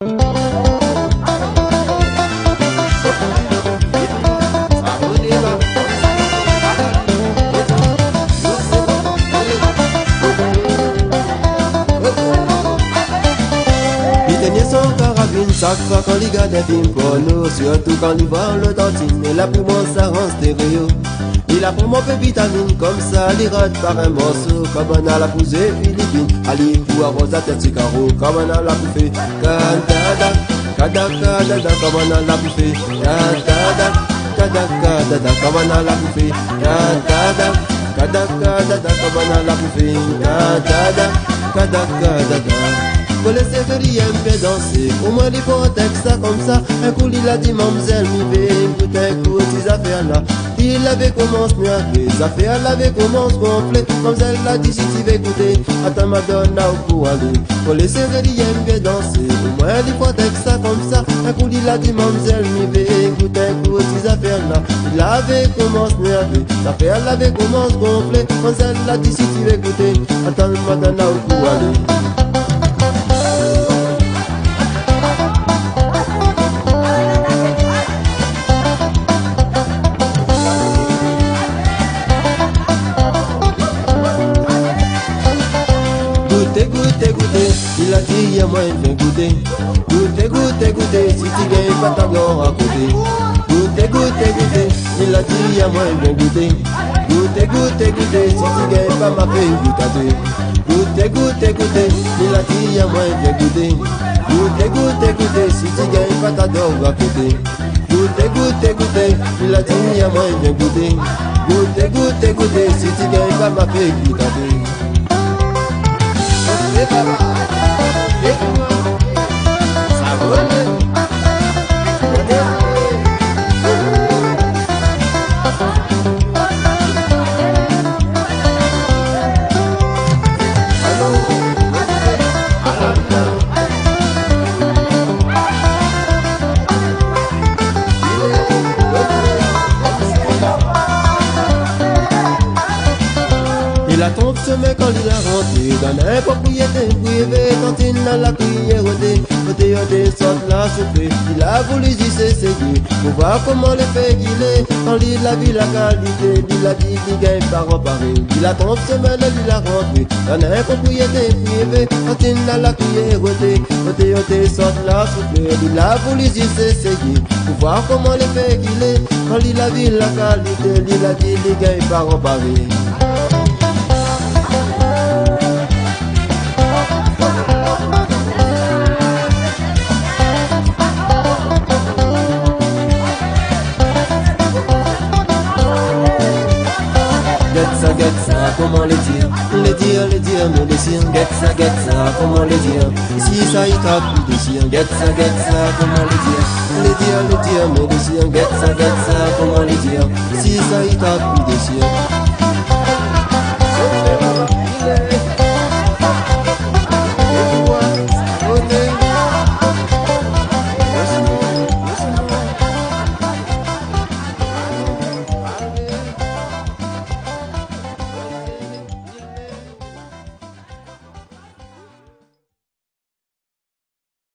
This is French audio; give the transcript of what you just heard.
Chaque fois qu'on regarde des films porno, surtout quand il voit le dentine, et là pour moi ça rend stéréo. Il a pour moi peu vitamine, comme ça, il rate par un morceau. Comme on a la poussée philippine, allez pour arroser la tête, c'est carreau. Comme on a la bouffée, kadada, kadada, comme on a la bouffée, kadada, kadada, comme on a la bouffée, kadada, kadada, comme on a la bouffée, kadada, kadada. Pour les sévériens fait danser, au moins il faut un texte ça comme ça. Un coup il a dit mademoiselle mi fait écoute un coup ces affaires là. Il avait commencé à les affaires l'avait commencé gonfler. Mademoiselle l'a dit si tu veux écouter, attends Madonna au pour aller. Pour les sévériens fait danser, au moins il faut un texte ça comme ça. Un coup il a dit mademoiselle mi fait écoute un coup ces affaires là. Il avait commencé à les affaires l'avait commencé gonfler. Mademoiselle l'a dit si tu veux écouter, attends Madonna au pour aller. Goûter, il a dit y'a moi il vient goûter. Goûter, si tu gagnes pas ta gloire à côté. Goûter, il a dit y'a moi il vient goûter. Goûter, si tu gagnes pas ma fille goûter. Goûter, il a dit y'a moi il vient goûter. Goûter, si tu gagnes pas ta gloire à côté. Goûter, il a dit y'a moi il vient goûter. Goûter, si tu gagnes pas ma fille goûter. Il a tombé ce mec quand il a rentré dans un propriété privée. Quand il a la prière côté sorte la soufflée. Il a voulu y s'essayer pour voir comment le fait qu'il est. Quand il a vu la qualité, il a dit qu'il gagne par en pareil. Il a tombé ce mec il a rentré dans un propriété privée. Quand il a la prière côté sorte la soufflée. Il a voulu y s'essayer pour voir comment le fait qu'il est. Quand il a vu la qualité, il a dit qu'il gagne par en pareil. Get ça, comment les dire, mais les siens, get ça, comment les dire, si ça y tape plus de siens, get ça, comment les dire, mais les siens, get ça, comment les dire, si ça y tape plus de siens.